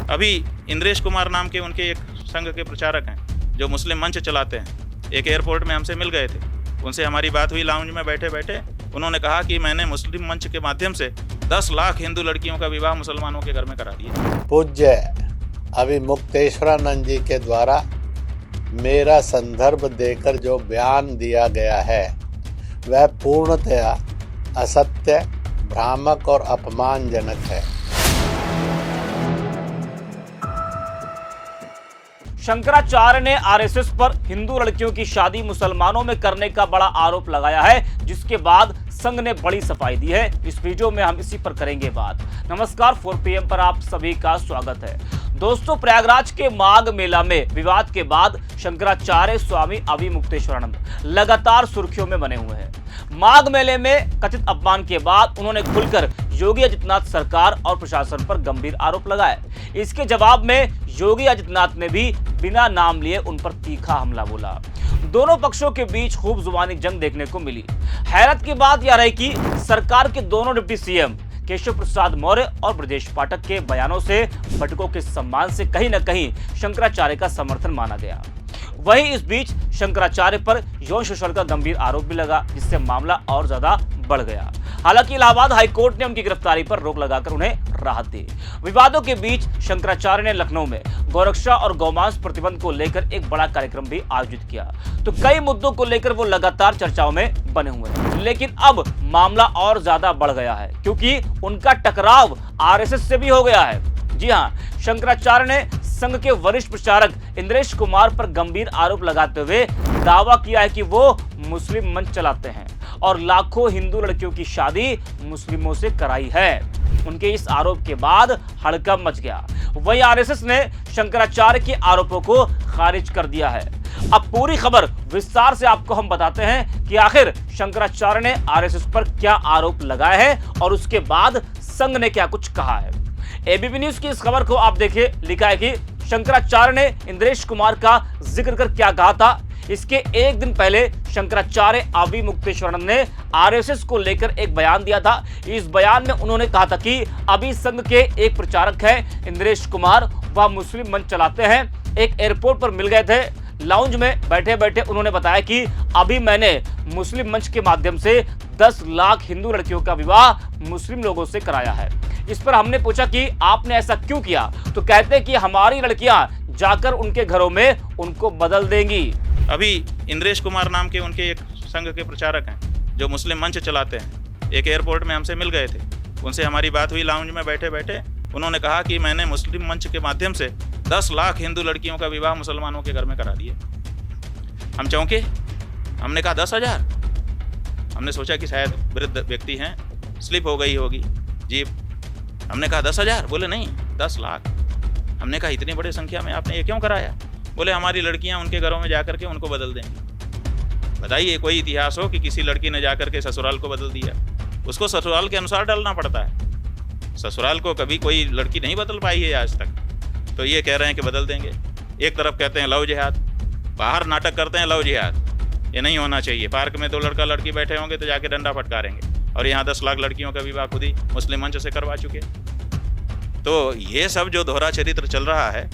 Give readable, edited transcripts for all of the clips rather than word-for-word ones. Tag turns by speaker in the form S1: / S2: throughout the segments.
S1: अभी इंद्रेश कुमार नाम के उनके एक संघ के प्रचारक हैं जो मुस्लिम मंच चलाते हैं, एक एयरपोर्ट में हमसे मिल गए थे। उनसे हमारी बात हुई लाउंज में बैठे बैठे। उन्होंने कहा कि मैंने मुस्लिम मंच के माध्यम से 10 लाख हिंदू लड़कियों का विवाह मुसलमानों के घर में करा दिया।
S2: पूज्य अभी मुक्तेश्वरानंद जी के द्वारा मेरा संदर्भ देकर जो बयान दिया गया है वह पूर्णतया असत्य, भ्रामक और अपमानजनक है।
S3: शंकराचार्य ने आरएसएस पर हिंदू लड़कियों की शादी मुसलमानों में करने का बड़ा आरोप लगाया है, जिसके बाद संघ ने बड़ी सफाई दी है। इस वीडियो में हम इसी पर करेंगे बात। नमस्कार, 4 PM पर आप सभी का स्वागत है। दोस्तों, प्रयागराज के माघ मेला में विवाद के बाद शंकराचार्य स्वामी अविमुक्तेश्वरानंद लगातार सुर्खियों में बने हुए हैं। माघ मेले में कथित अपमान के बाद उन्होंने खुलकर योगी आदित्यनाथ सरकार और प्रशासन पर गंभीर आरोप लगाए। इसके जवाब में योगी आदित्यनाथ ने भी बिना नाम लिए उन पर तीखा हमला बोला। दोनों पक्षों के बीच खूब जुबानी जंग देखने को मिली। हैरत की बात यह रही कि सरकार के दोनों डिप्टी सीएम केशव प्रसाद मौर्य और ब्रजेश पाठक के बयानों से बटुकों के सम्मान से कहीं न कहीं शंकराचार्य का समर्थन माना गया। वहीं इस बीच शंकराचार्य पर यौन शोषण का गंभीर आरोप भी लगा, जिससे मामला और ज्यादा बढ़ गया। हालांकि इलाहाबाद हाईकोर्ट ने उनकी गिरफ्तारी पर रोक लगाकर उन्हें राहत दी। विवादों के बीच शंकराचार्य ने लखनऊ में गौरक्षा और गौमांस प्रतिबंध को लेकर एक बड़ा कार्यक्रम भी आयोजित किया। तो कई मुद्दों को लेकर वो लगातार चर्चाओं में बने हुए हैं। लेकिन अब मामला और ज्यादा बढ़ गया है, क्योंकि उनका टकराव आरएसएस से भी हो गया है। जी हाँ, शंकराचार्य ने संघ के वरिष्ठ प्रचारक इंद्रेश कुमार पर गंभीर आरोप लगाते हुए दावा किया है कि वो मुस्लिम मंच चलाते हैं और लाखों हिंदू लड़कियों की शादी मुस्लिमों से कराई है। उनके इस आरोप के बाद हड़कंप मच गया। वहीं आरएसएस ने शंकराचार्य के आरोपों को खारिज कर दिया है। अब पूरी खबर विस्तार से आपको हम बताते हैं कि आखिर शंकराचार्य ने आरएसएस पर क्या आरोप लगाए हैं और उसके बाद संघ ने क्या कुछ कहा है। एबीपी न्यूज की इस खबर को आप देखिए। लिखा है कि शंकराचार्य ने इंद्रेश कुमार का जिक्र कर क्या कहा था। इसके एक दिन पहले शंकराचार्य अविमुक्तेश्वरानंद ने आरएसएस को लेकर एक बयान दिया था। इस बयान में उन्होंने कहा था कि अभी संघ के एक प्रचारक है इंद्रेश कुमार, वह मुस्लिम मंच चलाते हैं। एक एयरपोर्ट पर मिल गए थे। लाउंज में बैठे बैठे उन्होंने बताया कि अभी मैंने मुस्लिम मंच के माध्यम से 10 लाख हिंदू लड़कियों का विवाह मुस्लिम लोगों से कराया है। इस पर हमने पूछा कि आपने ऐसा क्यों किया, तो कहते हैं कि हमारी लड़कियां जाकर उनके घरों में उनको बदल देंगी।
S1: अभी इंद्रेश कुमार नाम के उनके एक संघ के प्रचारक हैं जो मुस्लिम मंच चलाते हैं, एक एयरपोर्ट में हमसे मिल गए थे। उनसे हमारी बात हुई लाउंज में बैठे बैठे। उन्होंने कहा कि मैंने मुस्लिम मंच के माध्यम से 10 लाख हिंदू लड़कियों का विवाह मुसलमानों के घर में करा दिया। हम चौंके। हमने कहा 10,000। हमने सोचा कि शायद वृद्ध व्यक्ति हैं, स्लिप हो गई होगी जीप। हमने कहा 10,000। बोले नहीं, 10 लाख। हमने कहा इतनी बड़ी संख्या में आपने ये क्यों कराया। बोले हमारी लड़कियां उनके घरों में जाकर के उनको बदल देंगी। बताइए कोई इतिहास हो कि किसी लड़की ने जाकर के ससुराल को बदल दिया। उसको ससुराल के अनुसार डालना पड़ता है। ससुराल को कभी कोई लड़की नहीं बदल पाई है आज तक। तो ये कह रहे हैं कि बदल देंगे। एक तरफ कहते हैं लव जिहाद, बाहर नाटक करते हैं लव जिहाद। ये नहीं होना चाहिए। पार्क में 2 लड़का लड़की बैठे होंगे तो जाके डंडा फटकारेंगे, और यहाँ 10 लाख लड़कियों का विवाह खुद ही मुस्लिम मंच से करवा चुके। तो ये सब जो दोहरा चरित्र चल रहा है,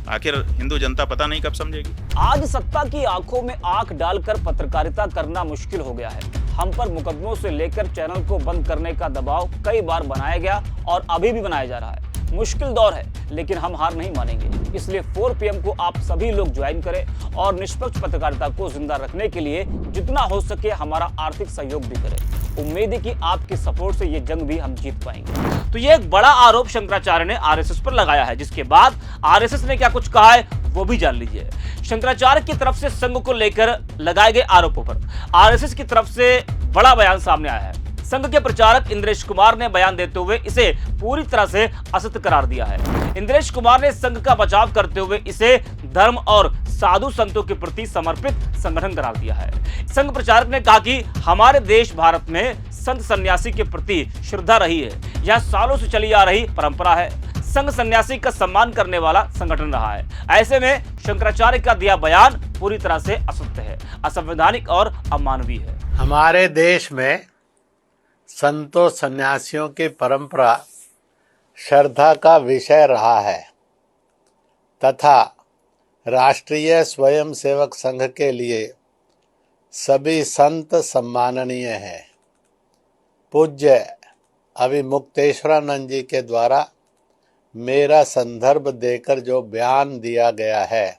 S1: आखिर हिंदू जनता पता नहीं कब समझेगी।
S3: आज सत्ता की आंखों में आंख डालकर पत्रकारिता करना मुश्किल हो गया है। हम पर मुकदमों से लेकर चैनल को बंद करने का दबाव कई बार बनाया गया और अभी भी बनाया जा रहा है। मुश्किल दौर है, लेकिन हम हार नहीं मानेंगे। इसलिए 4 PM को आप सभी लोग ज्वाइन करें और निष्पक्ष पत्रकारिता को जिंदा रखने के लिए जितना हो सके हमारा आर्थिक सहयोग भी करें। उम्मीद है कि आपके सपोर्ट से ये जंग भी हम जीत पाएंगे। तो ये एक बड़ा आरोप शंकराचार्य ने आरएसएस पर लगाया है, जिसके बाद आरएसएस ने क्या कुछ कहा है वो भी जान लीजिए। शंकराचार्य की तरफ से संघ को लेकर लगाए गए आरोपों पर आरएसएस की तरफ से बड़ा बयान सामने आया है। संघ के प्रचारक इंद्रेश कुमार ने बयान देते हुए इसे पूरी तरह से असत्य करार दिया है। इंद्रेश कुमार ने संघ का बचाव करते हुए इसे धर्म और साधु संतों के प्रति समर्पित संगठन करार दिया है। संघ प्रचारक ने कहा कि हमारे देश भारत में संत सन्यासी के प्रति श्रद्धा रही है, यह सालों से चली आ रही परंपरा है। संघ सन्यासी का सम्मान करने वाला संगठन रहा है। ऐसे में शंकराचार्य का दिया बयान पूरी तरह से असत्य है, असंवैधानिक और अमानवीय है।
S2: हमारे देश में संतों सन्यासियों की परंपरा श्रद्धा का विषय रहा है। तथा राष्ट्रीय स्वयंसेवक संघ के लिए सभी संत सम्माननीय हैं। पूज्य अभिमुक्तेश्वरानंद जी के द्वारा मेरा संदर्भ देकर जो बयान दिया गया है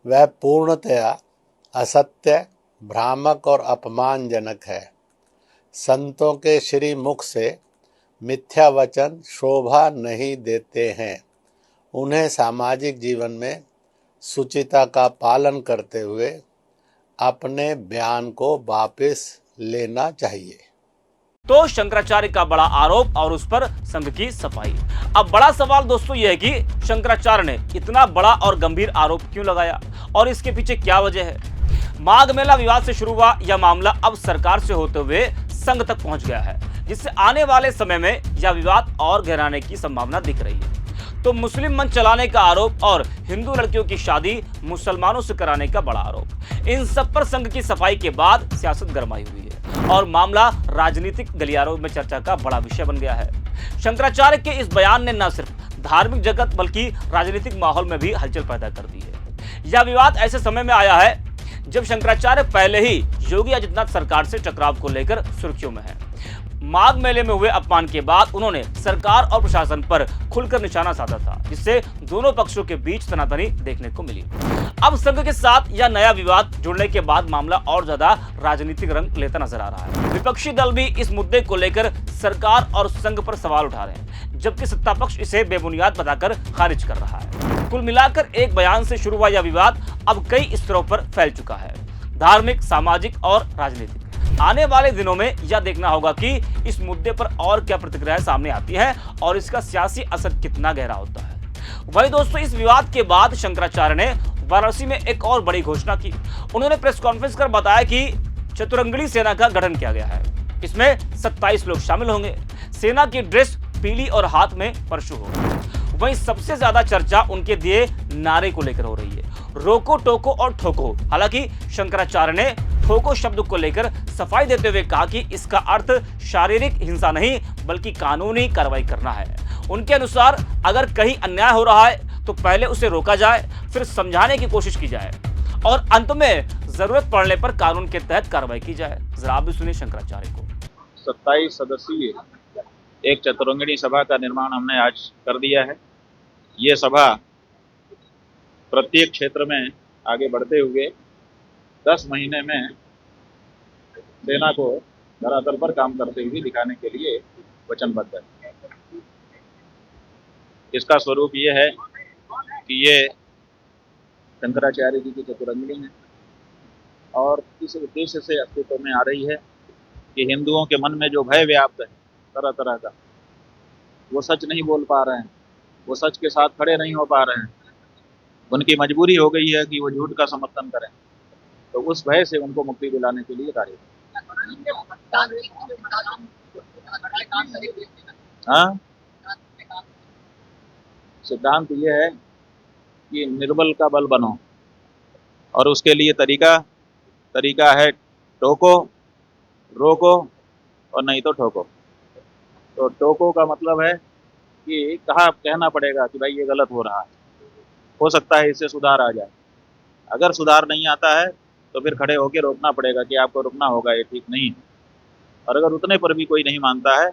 S2: वह पूर्णतया असत्य, भ्रामक और अपमानजनक है। संतों के श्री मुख से मिथ्या वचन शोभा नहीं देते हैं। उन्हें सामाजिक जीवन में शुचिता का पालन करते हुए अपने बयान को वापस लेना चाहिए।
S3: तो शंकराचार्य का बड़ा आरोप और उस पर संघ की सफाई। अब बड़ा सवाल दोस्तों यह है कि शंकराचार्य ने इतना बड़ा और गंभीर आरोप क्यों लगाया और इसके पीछे क्या वजह है। माघ मेला विवाद से शुरू हुआ यह मामला अब सरकार से होते हुए संघ तक पहुंच गया है, जिससे आने वाले समय में यह विवाद और गहराने की संभावना दिख रही है। तो मुस्लिम मंच चलाने का आरोप और हिंदू लड़कियों की शादी मुसलमानों से कराने का बड़ा आरोप, इन सब पर संघ की सफाई के बाद सियासत गरमाई हुई है और मामला राजनीतिक गलियारों में चर्चा का बड़ा विषय बन गया है। शंकराचार्य के इस बयान ने न सिर्फ धार्मिक जगत बल्कि राजनीतिक माहौल में भी हलचल पैदा कर दी है। यह विवाद ऐसे समय में आया है जब शंकराचार्य पहले ही योगी आदित्यनाथ सरकार से टकराव को लेकर सुर्खियों में है। माघ मेले में हुए अपमान के बाद उन्होंने सरकार और प्रशासन पर खुलकर निशाना साधा था, जिससे दोनों पक्षों के बीच तनातनी देखने को मिली। अब संघ के साथ यह नया विवाद जुड़ने के बाद मामला और ज्यादा राजनीतिक रंग लेता नजर आ रहा है। विपक्षी दल भी इस मुद्दे को लेकर सरकार और संघ पर सवाल उठा रहे हैं, जबकि सत्ता पक्ष इसे बेबुनियाद बताकर खारिज कर रहा है। कुल मिलाकर एक बयान से शुरू हुआ यह विवाद अब कई स्तरों पर फैल चुका है, धार्मिक, सामाजिक और राजनीतिक। आने वाले दिनों में यह देखना होगा कि इस मुद्दे पर और क्या प्रतिक्रियाएं सामने आती है और इसका सियासी असर कितना गहरा होता है। वही दोस्तों, इस विवाद के बाद शंकराचार्य ने वाराणसी में एक और बड़ी घोषणा की। उन्होंने प्रेस कॉन्फ्रेंस कर बताया कि चतुरंगड़ी सेना का गठन किया गया है। इसमें 27 लोग शामिल होंगे। सेना की ड्रेस पीली और हाथ में परशु होगा। वहीं सबसे ज्यादा चर्चा उनके दिए नारे को लेकर हो रही है, रोको, टोको और ठोको। हालांकि शंकराचार्य ने ठोको शब्द को लेकर सफाई देते हुए कहा कि इसका अर्थ शारीरिक हिंसा नहीं बल्कि कानूनी कार्रवाई करना है। उनके अनुसार अगर कहीं अन्याय हो रहा है तो पहले उसे रोका जाए, फिर समझाने की कोशिश की जाए और अंत में जरूरत पड़ने पर कानून के तहत कार्रवाई की जाए। जरा आप भी सुनिए शंकराचार्य को।
S4: 27 सदस्यीय एक चतुरंगिणी सभा का निर्माण हमने आज कर दिया है। ये सभा प्रत्येक क्षेत्र में आगे बढ़ते हुए 10 महीने में सेना को धरातल पर काम करते हुए दिखाने के लिए वचनबद्ध है। इसका स्वरूप ये है कि ये शंकराचार्य जी की चतुरंगिणी है और इस उद्देश्य से अस्तित्व में आ रही है कि हिंदुओं के मन में जो भय व्याप्त है तरह तरह का, वो सच नहीं बोल पा रहे हैं, वो सच के साथ खड़े नहीं हो पा रहे हैं, उनकी मजबूरी हो गई है कि वो झूठ का समर्थन करें, तो उस भय से उनको मुक्ति दिलाने के लिए कार्य। हाँ, सिद्धांत ये है कि निर्बल का बल बनो और उसके लिए तरीका है टोको, रोको और नहीं तो ठोको। तो टोको का मतलब है कि कहना पड़ेगा कि भाई ये गलत हो रहा है, हो सकता है इससे सुधार आ जाए। अगर सुधार नहीं आता है तो फिर खड़े होकर रोकना पड़ेगा कि आपको रुकना होगा, ये ठीक नहीं है। और अगर उतने पर भी कोई नहीं मानता है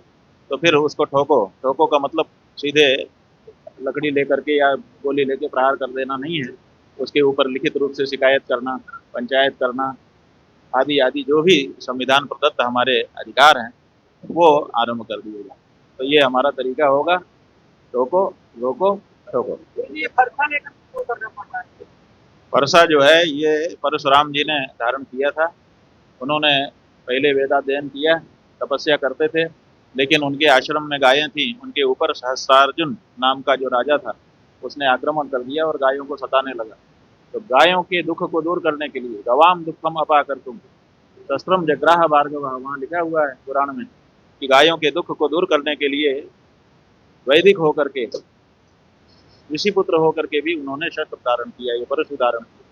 S4: तो फिर उसको ठोको। ठोको का मतलब सीधे लकड़ी लेकर के या गोली लेके प्रहार कर देना नहीं है, उसके ऊपर लिखित रूप से शिकायत करना, पंचायत करना आदि आदि जो भी संविधान प्रदत्त हमारे अधिकार हैं वो आरंभ कर दिए जाए। तो ये हमारा तरीका होगा, टोको, रोको, ठोको। परसा जो है ये परशुराम जी ने धारण किया था। उन्होंने पहले वेदाध्ययन किया, तपस्या करते थे, लेकिन उनके आश्रम में गायें थीं। उनके ऊपर सहस्रार्जुन नाम का जो राजा था उसने आक्रमण कर दिया और गायों को सताने लगा। तो गायों के दुख को दूर करने के लिए गवाम दुखम अपाकर तुम शस्त्रम जग्राह भार्गव, वहाँ लिखा हुआ है पुराण में कि गायों के दुख को दूर करने के लिए वैदिक होकर के, ऋषिपुत्र होकर के भी उन्होंने शस्त्र धारण किया, ये परशु धारण किया।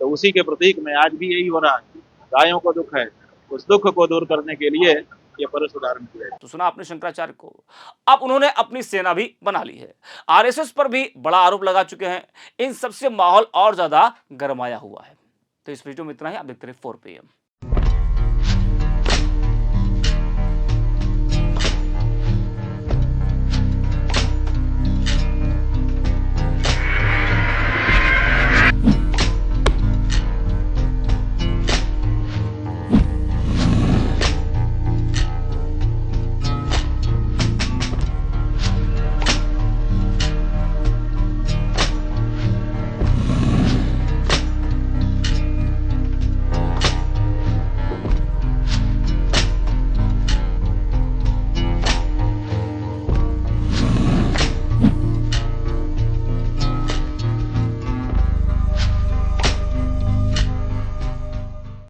S4: तो उसी के प्रतीक में आज भी यही हो रहा है। गायों को दुख है, उस दुख को दूर करने के लिए ये पुरुष उदाहरण दिया है।
S3: तो सुना आपने शंकराचार्य को। अब उन्होंने अपनी सेना भी बना ली है, आरएसएस पर भी बड़ा आरोप लगा चुके हैं। इन सबसे माहौल और ज्यादा गरमाया हुआ है। तो इस वीडियो में इतना ही। आप देखते रहिए 4PM।